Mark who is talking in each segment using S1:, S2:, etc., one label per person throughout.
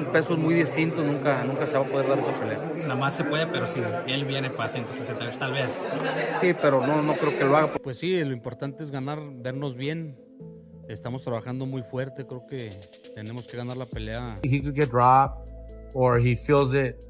S1: pesos muy distintos, nunca se va a poder dar esa pelea.
S2: Nada más se puede, pero si él viene para 160, tal vez.
S1: Sí, pero no creo que lo haga.
S3: Pues sí, lo importante es ganar, vernos bien. Estamos trabajando muy fuerte, creo que tenemos que ganar la pelea.
S4: He could get dropped, or he feels it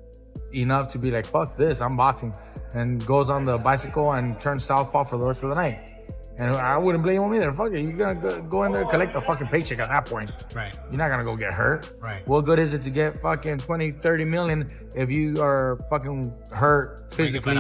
S4: enough to be like, fuck this, I'm boxing, and goes on the bicycle and turns southpaw for the rest of the night. And I wouldn't blame him either. Fuck it, you're gonna go in there and collect a fucking paycheck at that point.
S2: Right.
S4: You're not gonna go get hurt.
S2: Right.
S4: What good is it to get fucking 20, 30 million if you are fucking hurt physically,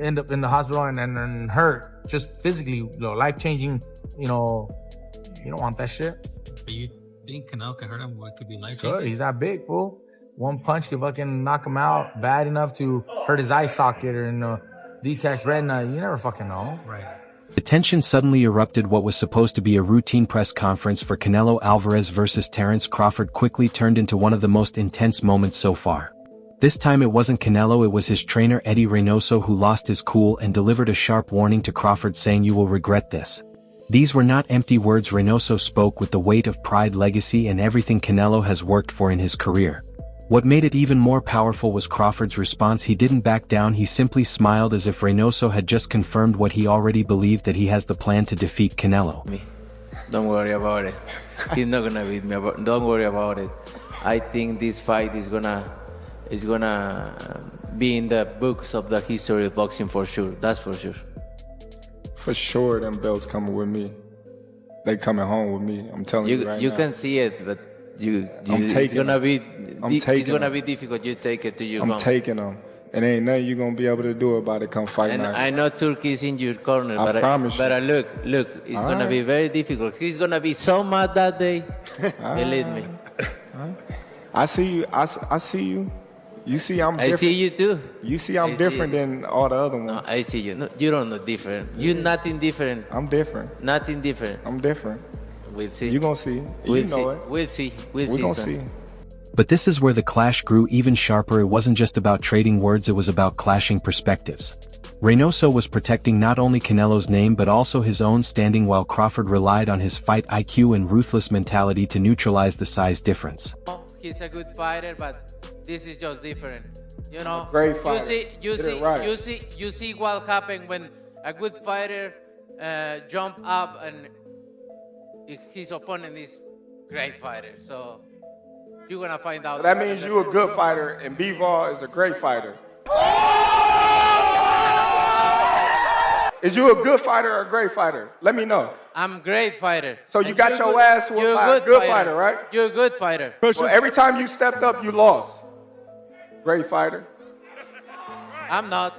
S4: end up in the hospital and hurt just physically, life-changing, you don't want that shit.
S2: Do you think Canelo can hurt him? What could be life-changing?
S4: Sure, he's that big, fool. One punch could fucking knock him out bad enough to hurt his eye socket or detached retina. You never fucking know.
S2: Right.
S5: The tension suddenly erupted. What was supposed to be a routine press conference for Canelo Alvarez versus Terence Crawford quickly turned into one of the most intense moments so far. This time it wasn't Canelo, it was his trainer Eddie Reynoso who lost his cool and delivered a sharp warning to Crawford saying, "You will regret this." These were not empty words. Reynoso spoke with the weight of pride, legacy, and everything Canelo has worked for in his career. What made it even more powerful was Crawford's response. He didn't back down, he simply smiled as if Reynoso had just confirmed what he already believed, that he has the plan to defeat Canelo.
S6: Don't worry about it. He's not gonna beat me. Don't worry about it. I think this fight is gonna be in the books of the history of boxing for sure. That's for sure.
S7: For sure, them belts coming with me. They coming home with me. I'm telling you right now.
S6: You can see it, but it's gonna be difficult. You take it to your
S7: I'm taking them. And ain't nothing you gonna be able to do about it come fight night.
S6: I know Turkey's in your corner,
S7: I promise you.
S6: But look, it's gonna be very difficult. He's gonna be so mad that day. Believe me.
S7: I see you. I see you. You see I'm different.
S6: I see you too.
S7: You see I'm different than all the other ones.
S6: No, I see you. No, you don't know different. You're nothing different.
S7: I'm different.
S6: Nothing different.
S7: I'm different.
S6: We'll see.
S7: You gonna see.
S6: We'll
S7: you know
S6: see.
S7: it.
S6: We'll see.
S7: We gonna see.
S5: But this is where the clash grew even sharper. It wasn't just about trading words, it was about clashing perspectives. Reynoso was protecting not only Canelo's name but also his own standing, while Crawford relied on his fight IQ and ruthless mentality to neutralize the size difference.
S6: He's a good fighter, but this is just different. You know,
S7: great fighter.
S6: You see what happened when a good fighter jump up and his opponent is great fighter. So you're gonna find out.
S7: So that means you're a good fighter and Bivol is a great fighter. Is you a good fighter or a great fighter? Let me know.
S6: I'm a great fighter.
S7: So you got your ass whooped by a good fighter, right?
S6: You're a good fighter.
S7: Well, every time you stepped up, you lost. Great fighter.
S6: I'm not.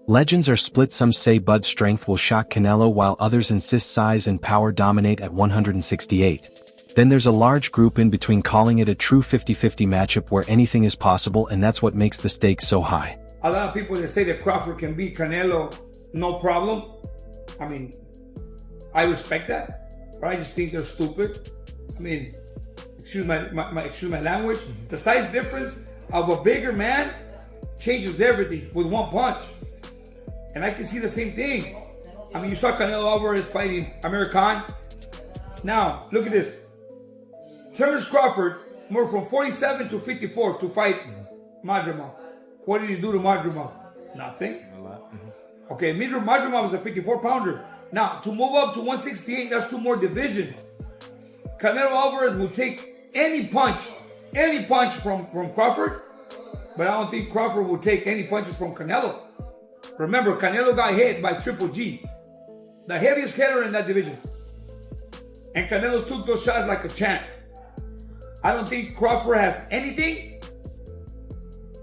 S5: Legends are split. Some say Bud's strength will shock Canelo, while others insist size and power dominate at 168. Then there's a large group in between calling it a true 50-50 matchup where anything is possible, and that's what makes the stakes so high.
S8: A lot of people that say that Crawford can beat Canelo, no problem. I mean, I respect that, but I just think they're stupid. I mean, excuse my language. The size difference of a bigger man changes everything with one punch. And I can see the same thing. I mean, you saw Canelo Alvarez fighting Amir Khan. Now, look at this. Terence Crawford moved from 47 to 54 to fight Madrimov. What did he do to Madrimov? Nothing. Okay, Madrimov was a 54-pounder. Now, to move up to 168, that's 2 more divisions. Canelo Alvarez will take any punch from Crawford, but I don't think Crawford will take any punches from Canelo. Remember, Canelo got hit by Triple G, the heaviest hitter in that division. And Canelo took those shots like a champ. I don't think Crawford has anything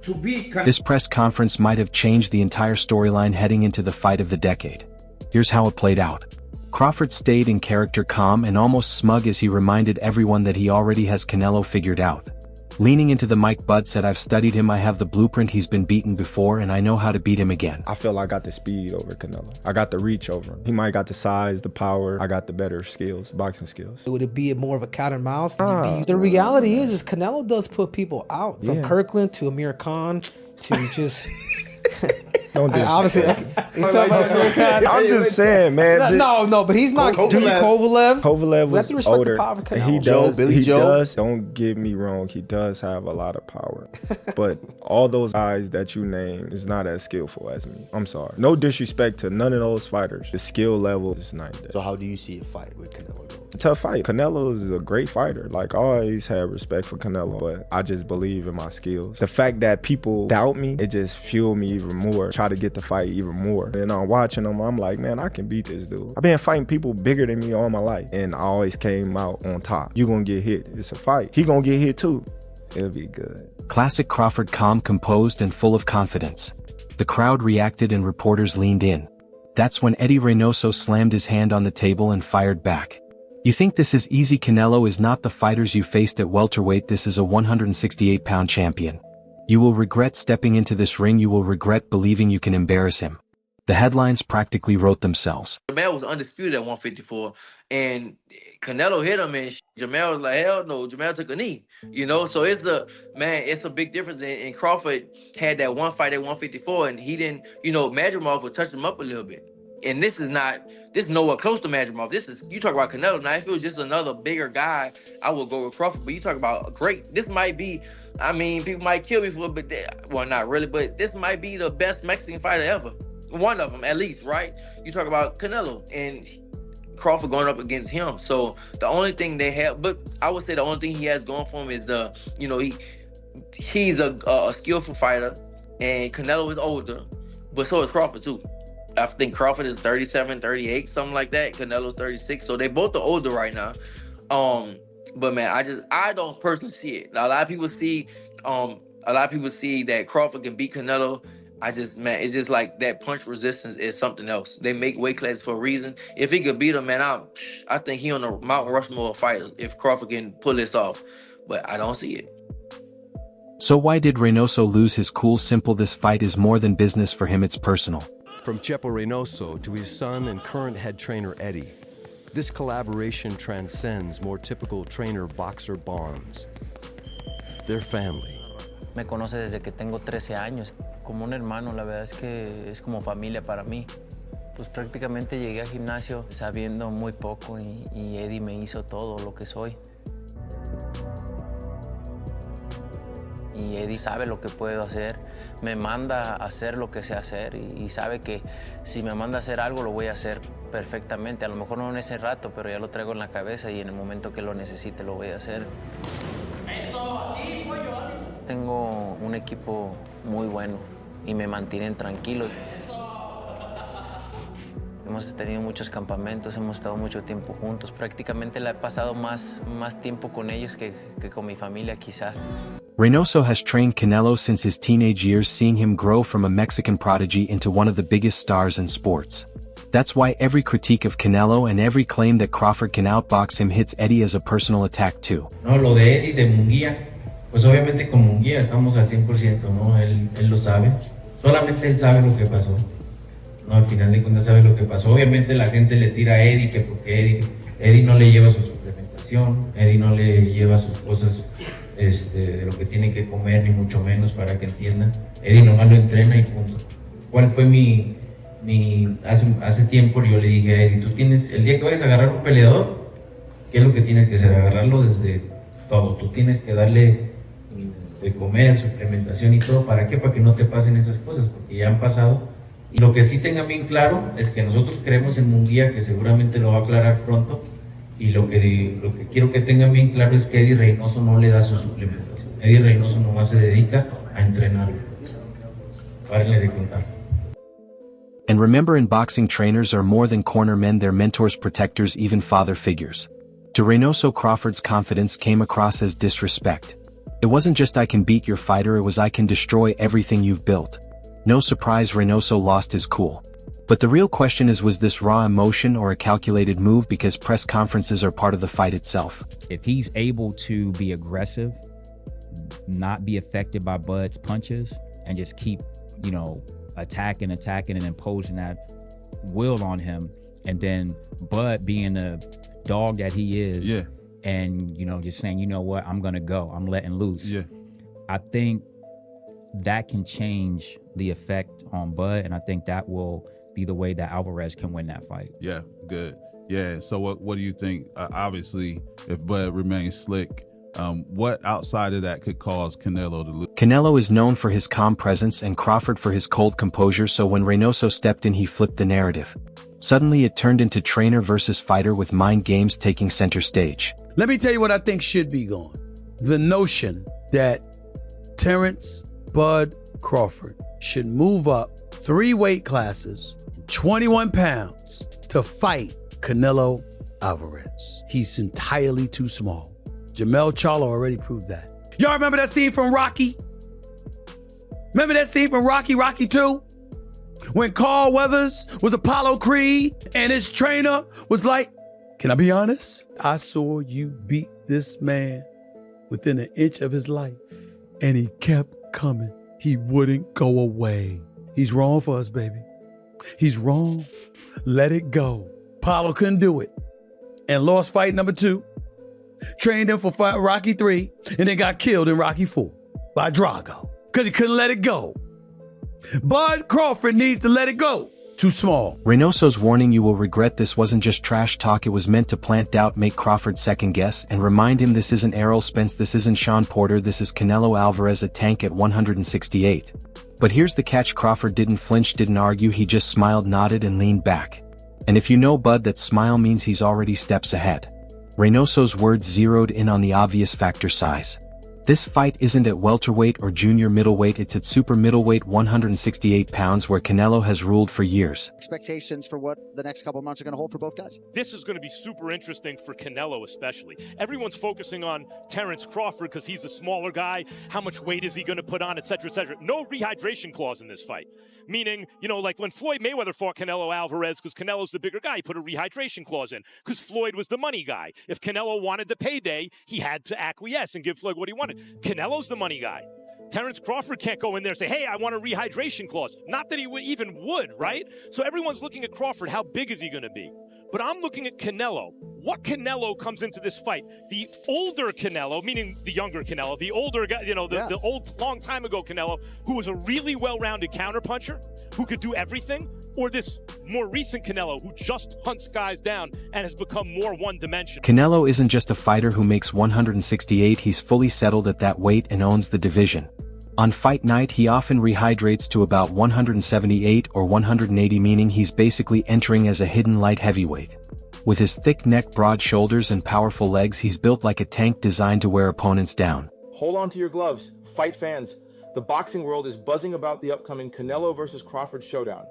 S8: to beat Canelo.
S5: This press conference might have changed the entire storyline heading into the fight of the decade. Here's how it played out. Crawford stayed in character, calm and almost smug, as he reminded everyone that he already has Canelo figured out. Leaning into the mic, Bud said, "I've studied him, I have the blueprint, he's been beaten before, and I know how to beat him again."
S7: I feel I got the speed over Canelo. I got the reach over him. He might got the size, the power. I got the better skills, boxing skills.
S9: Would it be more of a cat and mouse? The reality is Canelo does put people out. From Kirkland to Amir Khan to just...
S7: Don't diss.
S9: Obviously, he's talking about Amir Khan.
S7: I'm just saying, man.
S9: No, but he's not. Kovalev.
S7: Kovalev
S9: We have
S7: was
S9: to respect
S7: older.
S9: the power of Canelo.
S7: And he
S10: Joe,
S7: does.
S10: Billy
S7: He
S10: Joe.
S7: does. Don't get me wrong. He does have a lot of power. But all those guys that you name is not as skillful as me. I'm sorry. No disrespect to none of those fighters. The skill level is not there.
S10: So how do you see a fight with Canelo?
S7: Tough fight. Canelo is a great fighter. Like, I always had respect for Canelo, but I just believe in my skills. The fact that people doubt me, it just fueled me even more. Try to get the fight even more. And I'm watching him, I'm like, man, I can beat this dude. I've been fighting people bigger than me all my life, and I always came out on top. You gonna get hit. It's a fight. He gonna get hit too. It'll be good.
S5: Classic Crawford, calm, composed, and full of confidence. The crowd reacted and reporters leaned in. That's when Eddie Reynoso slammed his hand on the table and fired back. You think this is easy? Canelo is not the fighters you faced at welterweight. This is a 168-pound champion. You will regret stepping into this ring. You will regret believing you can embarrass him. The headlines practically wrote themselves.
S11: Jamel was undisputed at 154, and Canelo hit him, and Jamel was like, hell no, Jamel took a knee, you know? So it's a big difference. And Crawford had that one fight at 154, and he didn't, Madrimov would touch him up a little bit. And this is nowhere close to Madrimov. You talk about Canelo. Now, if it was just another bigger guy, I would go with Crawford. But you talk about this might be, people might kill me for it, but well, not really, but this might be the best Mexican fighter ever. One of them, at least, right? You talk about Canelo and Crawford going up against him. So the only thing they have, but I would say the only thing he has going for him is he's a skillful fighter, and Canelo is older, but so is Crawford too. I think Crawford is 37, 38, something like that. Canelo's 36, so they both are older right now. But man, I don't personally see it. A lot of people see that Crawford can beat Canelo. It's just like that punch resistance is something else. They make weight classes for a reason. If he could beat him, man, I think he on the Mount Rushmore of fighters if Crawford can pull this off. But I don't see it.
S5: So why did Reynoso lose his cool? Simple. This fight is more than business for him. It's personal.
S12: From Chepo Reynoso to his son and current head trainer Eddie, this collaboration transcends more typical trainer-boxer bonds. They're family.
S13: Me conoce desde que tengo 13 años. Como un hermano, la verdad es que es como familia para mí. Pues prácticamente llegué al gimnasio sabiendo muy poco y Eddie me hizo todo lo que soy. Y Eddie sabe lo que puedo hacer, me manda a hacer lo que sé hacer y sabe que si me manda a hacer algo lo voy a hacer perfectamente. A lo mejor no en ese rato, pero ya lo traigo en la cabeza y en el momento que lo necesite lo voy a hacer. Tengo un equipo muy bueno y me mantienen tranquilo. Hemos tenido muchos campamentos, hemos estado mucho tiempo juntos. Prácticamente la he pasado más tiempo con ellos que con mi familia quizás.
S5: Reynoso has trained Canelo since his teenage years, seeing him grow from a Mexican prodigy into one of the biggest stars in sports. That's why every critique of Canelo and every claim that Crawford can outbox him hits Eddie as a personal attack too.
S14: No, lo de Eddie de Munguía, pues obviamente con Munguía estamos al 100%, ¿no? Él lo sabe. Solamente él sabe lo que pasó. No, al final de cuentas sabe lo que pasó. Obviamente la gente le tira a Eddie que porque Eddie no le lleva su suplementación, Eddie no le lleva sus cosas de lo que tiene que comer, ni mucho menos, para que entiendan. Eddie nomás lo entrena y punto. ¿Cuál fue hace tiempo yo le dije a Eddie, tú tienes, el día que vayas a agarrar un peleador, ¿qué es lo que tienes que hacer? Agarrarlo desde todo. Tú tienes que darle de comer, suplementación y todo. ¿Para qué? Para que no te pasen esas cosas, porque ya han pasado. Y lo que sí tengan bien claro es que nosotros creemos en Munguía, que seguramente lo va a aclarar pronto. Y lo que quiero que tengan bien claro es que Eddie Reynoso no le da su suplementación. Eddie Reynoso nomás se dedica a entrenar. Párenle de contar.
S5: And remember, in boxing, trainers are more than corner men, they're mentors, protectors, even father figures. To Reynoso, Crawford's confidence came across as disrespect. It wasn't just I can beat your fighter, it was I can destroy everything you've built. No surprise Reynoso lost his cool. But the real question is, was this raw emotion or a calculated move? Because press conferences are part of the fight itself.
S15: If he's able to be aggressive, not be affected by Bud's punches, and just keep, attacking and imposing that will on him, and then Bud being a dog that he is, and just saying, you know what, I'm gonna go, I'm letting loose. I think that can change the effect on Bud, and I think that will be the way that Alvarez can win that fight.
S16: Yeah, good. Yeah, so what do you think? Obviously, if Bud remains slick, what outside of that could cause Canelo to lose?
S5: Canelo is known for his calm presence and Crawford for his cold composure, so when Reynoso stepped in he flipped the narrative. Suddenly it turned into trainer versus fighter with mind games taking center stage.
S17: Let me tell you what I think should be gone. The notion that Terrence Bud Crawford should move up 3 weight classes, 21 pounds, to fight Canelo Alvarez. He's entirely too small. Jamel Charlo already proved that. Y'all remember that scene from Rocky? Remember that scene from Rocky 2? When Carl Weathers was Apollo Creed and his trainer was like, can I be honest? I saw you beat this man within an inch of his life. And he kept coming. He wouldn't go away. He's wrong for us, baby. He's wrong. Let it go. Apollo couldn't do it and lost fight number 2. Trained him for fight Rocky 3 and then got killed in Rocky 4 by Drago because he couldn't let it go. Bud Crawford needs to let it go. Too small.
S5: Reynoso's warning, "You will regret this," wasn't just trash talk. It was meant to plant doubt, make Crawford second guess, and remind him this isn't Errol Spence, this isn't Sean Porter, this is Canelo Alvarez, a tank at 168. But here's the catch: Crawford didn't flinch, didn't argue, he just smiled, nodded, and leaned back. And if you know Bud, that smile means he's already steps ahead. Reynoso's words zeroed in on the obvious factor: size. This fight isn't at welterweight or junior middleweight, it's at super middleweight, 168 pounds, where Canelo has ruled for years.
S18: Expectations for what the next couple of months are going to hold for both guys?
S19: This is going to be super interesting for Canelo especially. Everyone's focusing on Terrence Crawford because he's a smaller guy. How much weight is he going to put on, et cetera, et cetera. No rehydration clause in this fight. Meaning, you know, like when Floyd Mayweather fought Canelo Alvarez, because Canelo's the bigger guy, he put a rehydration clause in because Floyd was the money guy. If Canelo wanted the payday, he had to acquiesce and give Floyd what he wanted. Canelo's the money guy. Terrence Crawford can't go in there and say, hey, I want a rehydration clause. Not that he even would, right? So everyone's looking at Crawford. How big is he going to be? But I'm looking at Canelo. What Canelo comes into this fight? The older Canelo, meaning the younger Canelo, the older guy, you know, the old, long time ago Canelo, who was a really well-rounded counterpuncher, who could do everything, or this more recent Canelo, who just hunts guys down and has become more one-dimensional.
S5: Canelo isn't just a fighter who makes 168, he's fully settled at that weight and owns the division. On fight night, he often rehydrates to about 178 or 180, meaning he's basically entering as a hidden light heavyweight. With his thick neck, broad shoulders, and powerful legs, he's built like a tank designed to wear opponents down.
S20: Hold on to your gloves, fight fans. The boxing world is buzzing about the upcoming Canelo versus Crawford showdown.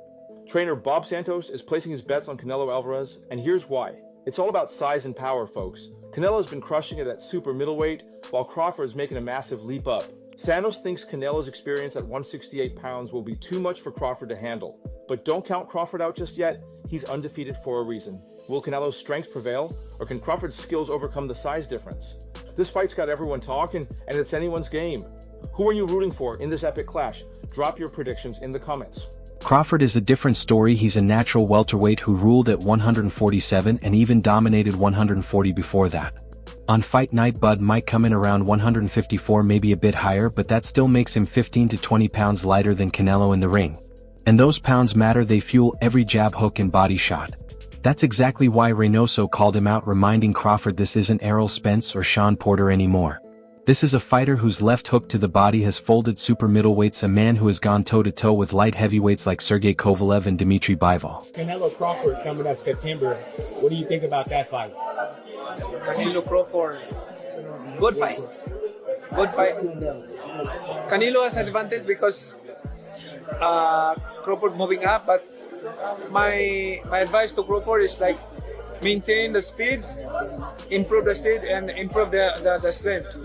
S20: Trainer Bob Santos is placing his bets on Canelo Alvarez, and here's why. It's all about size and power, folks. Canelo's been crushing it at super middleweight, while Crawford's making a massive leap up. Santos thinks Canelo's experience at 168 pounds will be too much for Crawford to handle. But don't count Crawford out just yet. He's undefeated for a reason. Will Canelo's strength prevail, or can Crawford's skills overcome the size difference? This fight's got everyone talking, and it's anyone's game. Who are you rooting for in this epic clash? Drop your predictions in the comments.
S5: Crawford is a different story. He's a natural welterweight who ruled at 147 and even dominated 140 before that. On fight night, Bud might come in around 154, maybe a bit higher, but that still makes him 15 to 20 pounds lighter than Canelo in the ring. And those pounds matter, they fuel every jab, hook, and body shot. That's exactly why Reynoso called him out, reminding Crawford this isn't Errol Spence or Sean Porter anymore. This is a fighter whose left hook to the body has folded super middleweights, a man who has gone toe-to-toe with light heavyweights like Sergey Kovalev and Dmitry Bivol.
S21: Canelo Crawford coming up September. What do you think about that fight?
S22: Canelo Crawford, good fight. Good fight. Canelo has advantage because Crawford moving up, but my advice to Crawford is like maintain the speed, improve the speed, and improve the strength.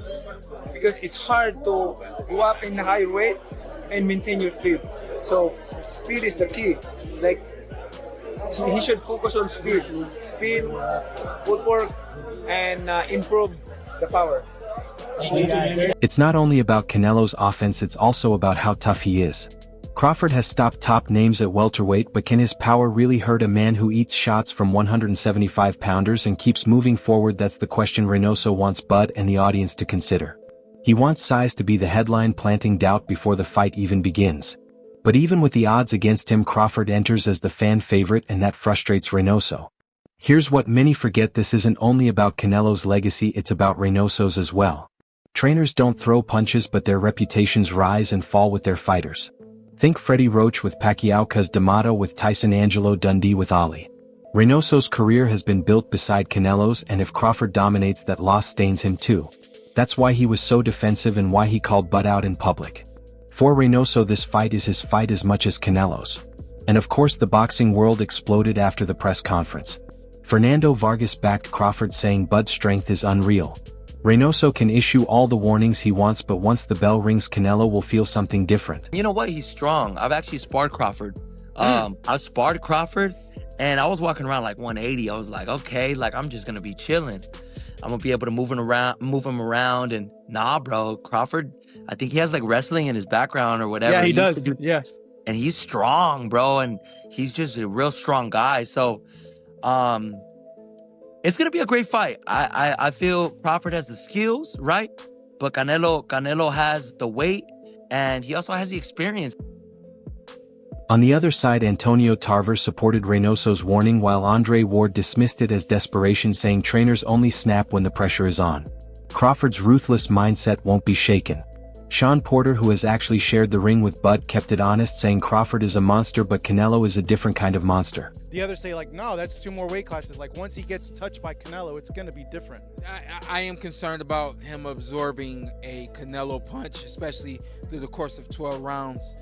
S22: Because it's hard to go up in high weight and maintain your speed. So speed is the key. Like he should focus on speed, footwork, and improve the power.
S5: It's not only about Canelo's offense, it's also about how tough he is. Crawford has stopped top names at welterweight, but can his power really hurt a man who eats shots from 175-pounders and keeps moving forward? That's the question Reynoso wants Bud and the audience to consider. He wants size to be the headline, planting doubt before the fight even begins. But even with the odds against him, Crawford enters as the fan favorite, and that frustrates Reynoso. Here's what many forget: this isn't only about Canelo's legacy, it's about Reynoso's as well. Trainers don't throw punches, but their reputations rise and fall with their fighters. Think Freddie Roach with Pacquiao, Cus D'Amato with Tyson, Angelo Dundee with Ali. Reynoso's career has been built beside Canelo's, and if Crawford dominates, that loss stains him too. That's why he was so defensive and why he called Bud out in public. For Reynoso, this fight is his fight as much as Canelo's. And of course, the boxing world exploded after the press conference. Fernando Vargas backed Crawford, saying Bud's strength is unreal. Reynoso can issue all the warnings he wants, but once the bell rings, Canelo will feel something different.
S11: You know what? He's strong. I've actually sparred Crawford. I sparred Crawford, and I was walking around like 180. I was like, okay, like I'm just gonna be chilling. I'm gonna be able to move him around, and nah, bro. Crawford, I think he has like wrestling in his background or whatever.
S21: Yeah, he does. Yeah.
S11: And he's strong, bro, and he's just a real strong guy. So, it's gonna be a great fight. I feel Crawford has the skills, right? But Canelo has the weight, and he also has the experience.
S5: On the other side, Antonio Tarver supported Reynoso's warning, while Andre Ward dismissed it as desperation, saying trainers only snap when the pressure is on. Crawford's ruthless mindset won't be shaken. Sean Porter, who has actually shared the ring with Bud, kept it honest, saying Crawford is a monster, but Canelo is a different kind of monster.
S21: The others say, like, no, that's 2 more weight classes. Like, once he gets touched by Canelo, it's going to be different.
S1: I am concerned about him absorbing a Canelo punch, especially through the course of 12 rounds.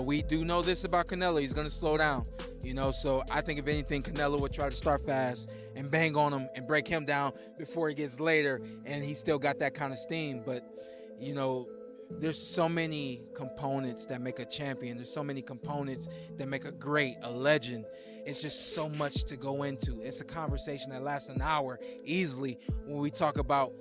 S1: We do know this about Canelo. He's going to slow down, you know, so I think if anything, Canelo would try to start fast and bang on him and break him down before he gets later, and he still got that kind of steam. But, you know, there's so many components that make a champion. There's so many components that make a great, a legend. It's just so much to go into. It's a conversation that lasts an hour easily when we talk about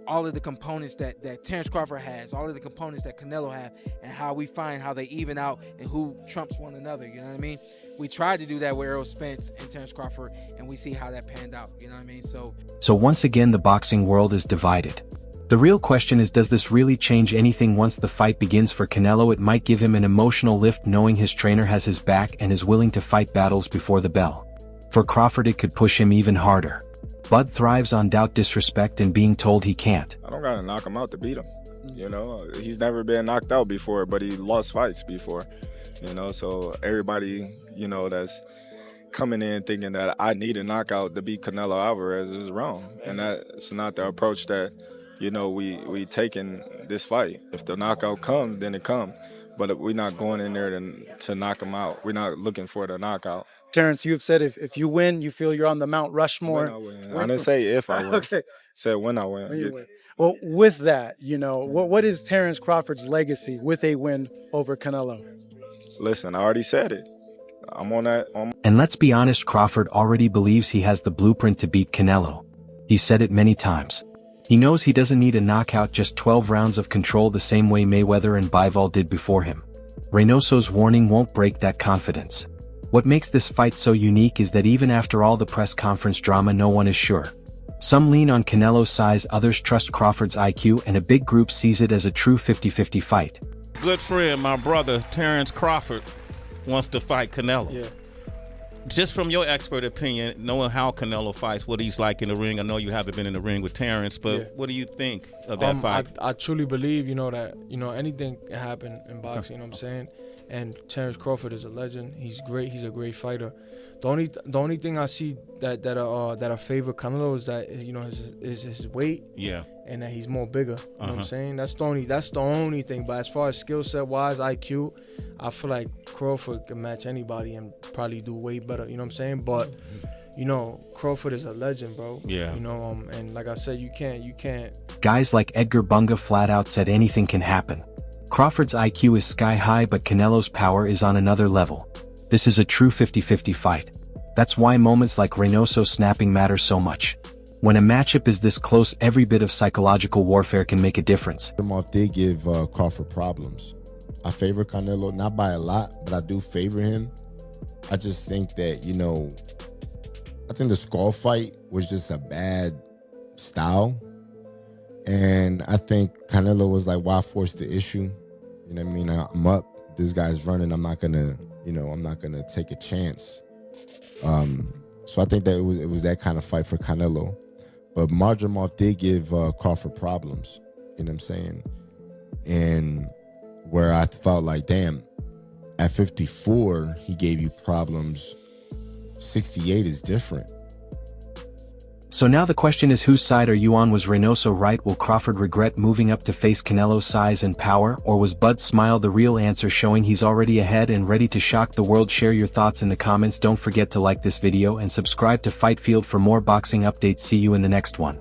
S1: all of the components that Terence Crawford has, all of the components that Canelo have, and how we find how they even out and who trumps one another, you know what I mean? We tried to do that with Errol Spence and Terence Crawford, and we see how that panned out, you know what I mean? So
S5: once again, the boxing world is divided. The real question is, does this really change anything once the fight begins? For Canelo, it might give him an emotional lift, knowing his trainer has his back and is willing to fight battles before the bell. For Crawford, it could push him even harder. Bud thrives on doubt, disrespect, and being told he can't.
S7: I don't gotta knock him out to beat him. You know, he's never been knocked out before, but he lost fights before. You know, so everybody, you know, that's coming in thinking that I need a knockout to beat Canelo Alvarez is wrong. And that's not the approach that, you know, we take in this fight. If the knockout comes, then it comes. But we're not going in there to knock him out. We're not looking for the knockout.
S21: Terence, you've said if you win, you feel you're on the Mount Rushmore.
S7: When I win. I didn't say if I win.
S21: Okay.
S7: Said when I win.
S21: When you win. Well, with that, you know, what is Terence Crawford's legacy with a win over Canelo?
S7: Listen, I already said it. I'm on that.
S5: And let's be honest, Crawford already believes he has the blueprint to beat Canelo. He said it many times. He knows he doesn't need a knockout, just 12 rounds of control, the same way Mayweather and Bivol did before him. Reynoso's warning won't break that confidence. What makes this fight so unique is that even after all the press conference drama, no one is sure. Some lean on Canelo's size, others trust Crawford's IQ, and a big group sees it as a true 50-50 fight.
S3: Good friend, my brother, Terence Crawford, wants to fight Canelo.
S21: Yeah.
S3: Just from your expert opinion, knowing how Canelo fights, what he's like in the ring, I know you haven't been in the ring with Terence, but what do you think of that fight?
S4: I truly believe, you know, that, you know, anything can happen in boxing, you know what I'm saying? And Terence Crawford is a legend. He's great. He's a great fighter. The only thing I see that favor Canelo is that, you know, his weight.
S3: Yeah.
S4: And that he's more bigger. You know what I'm saying? That's the only thing. But as far as skill set wise, IQ, I feel like Crawford can match anybody and probably do way better. You know what I'm saying? But you know, Crawford is a legend, bro.
S3: Yeah.
S4: You know, and like I said, you can't.
S5: Guys like Edgar Bunga flat out said anything can happen. Crawford's IQ is sky high, but Canelo's power is on another level. This is a true 50-50 fight. That's why moments like Reynoso snapping matter so much. When a matchup is this close, every bit of psychological warfare can make a difference.
S23: They give Crawford problems. I favor Canelo, not by a lot, but I do favor him. I just think that, you know, I think the Skull fight was just a bad style. And I think Canelo was like, why force the issue? You know what I mean? I'm up. This guy's running. I'm not gonna take a chance. So I think that it was that kind of fight for Canelo. But Madrimov did give Crawford problems. You know what I'm saying? And where I felt like, damn, at 54, he gave you problems. 68 is different.
S5: So now the question is, whose side are you on? Was Reynoso right? Will Crawford regret moving up to face Canelo's size and power? Or was Bud's smile the real answer, showing he's already ahead and ready to shock the world? Share your thoughts in the comments. Don't forget to like this video and subscribe to Fight Field for more boxing updates. See you in the next one.